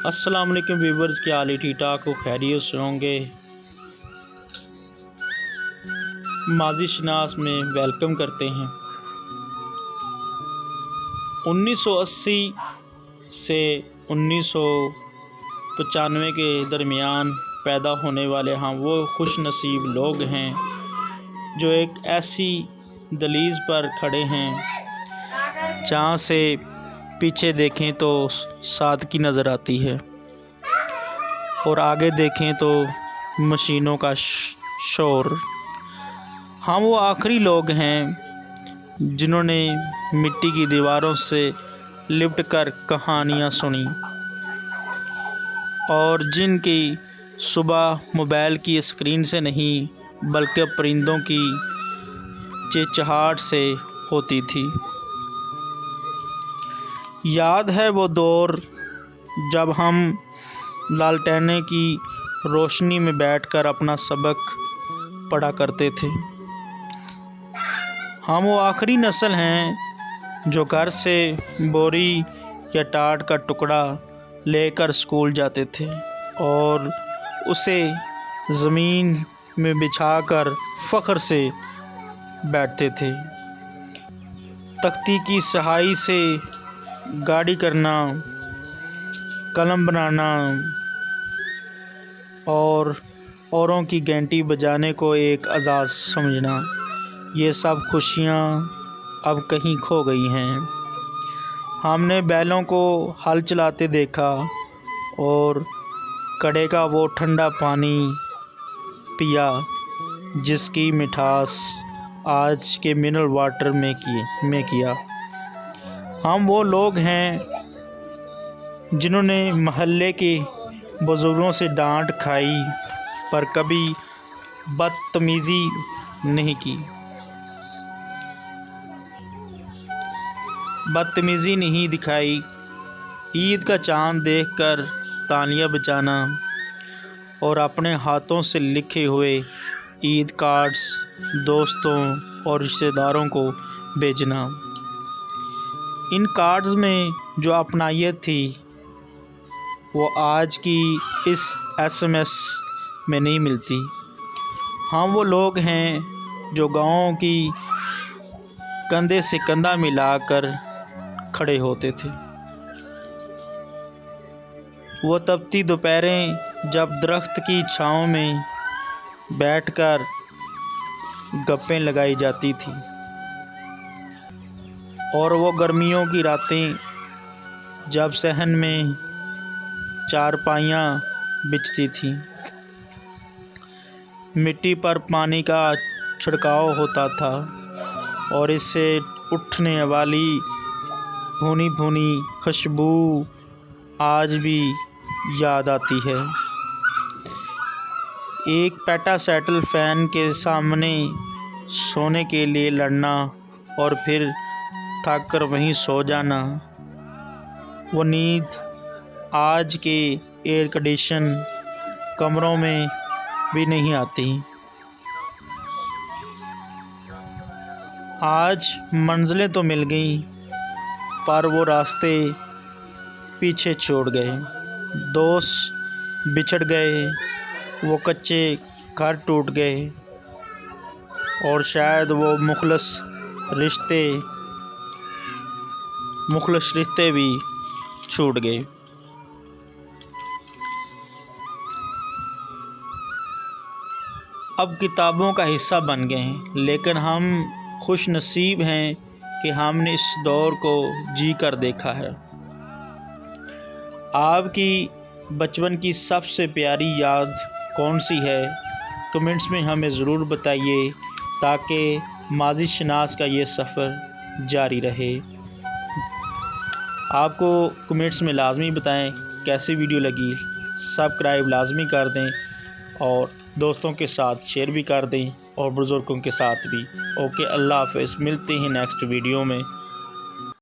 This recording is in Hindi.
अस्सलाम वालेकुम व्यूवर्स, क्या हाल है? ठीक ठाक हो, खैरियत से होंगे। माजी शनास में वेलकम करते हैं। 1980 से 1995 के दरमियान पैदा होने वाले हम वो खुश नसीब लोग हैं जो एक ऐसी दहलीज़ पर खड़े हैं जहाँ से पीछे देखें तो सादगी नज़र आती है और आगे देखें तो मशीनों का शोर। हम वो आखिरी लोग हैं जिन्होंने मिट्टी की दीवारों से लिपट कर कहानियाँ सुनी और जिनकी सुबह मोबाइल की स्क्रीन से नहीं बल्कि परिंदों की चिहचहाट से होती थी। याद है वो दौर जब हम लालटेने की रोशनी में बैठकर अपना सबक पढ़ा करते थे। हम वो आखिरी नस्ल हैं जो घर से बोरी या टाट का टुकड़ा लेकर स्कूल जाते थे और उसे ज़मीन में बिछाकर फ़ख्र से बैठते थे। तख्ती की सहाई से गाड़ी करना, कलम बनाना और औरों की घंटी बजाने को एक एजाज़ समझना, ये सब खुशियाँ अब कहीं खो गई हैं। हमने बैलों को हल चलाते देखा और कड़े का वो ठंडा पानी पिया जिसकी मिठास आज के मिनरल वाटर में किया। हम वो लोग हैं जिन्होंने महल्ले के बुज़ुर्गों से डांट खाई पर कभी बदतमीज़ी नहीं की, बदतमीज़ी नहीं दिखाई। ईद का चाँद देखकर तालियां बजाना और अपने हाथों से लिखे हुए ईद कार्ड्स दोस्तों और रिश्तेदारों को भेजना। इन कार्ड्स में जो अपनायत थी वो आज की इस SMS में नहीं मिलती। हम वो लोग हैं जो गाँव की कंधे से कंधा मिलाकर खड़े होते थे। वो तपती दोपहरें जब दरख्त की छाँव में बैठकर गप्पें लगाई जाती थी और वो गर्मियों की रातें जब सहन में चारपाइयाँ बिछती थीं, मिट्टी पर पानी का छिड़काव होता था और इससे उठने वाली भुनी भुनी खुशबू आज भी याद आती है। एक पेटा सेटल फ़ैन के सामने सोने के लिए लड़ना और फिर थक कर वहीं सो जाना, वो नींद आज के एयर कंडीशन कमरों में भी नहीं आती। आज मंजिलें तो मिल गईं पर वो रास्ते पीछे छोड़ गए, दोस्त बिछड़ गए, वो कच्चे घर टूट गए और शायद वो मुखलिस रिश्ते भी छूट गए। अब किताबों का हिस्सा बन गए हैं, लेकिन हम खुश नसीब हैं कि हमने इस दौर को जी कर देखा है। आपकी बचपन की सबसे प्यारी याद कौन सी है? कमेंट्स में हमें ज़रूर बताइए ताकि माजी शनास का ये सफ़र जारी रहे। आपको कमेंट्स में लाजमी बताएं कैसी वीडियो लगी। सब्सक्राइब लाजमी कर दें और दोस्तों के साथ शेयर भी कर दें और बुज़ुर्गों के साथ भी। ओके, अल्लाह हाफ़िज़। मिलते हैं नेक्स्ट वीडियो में।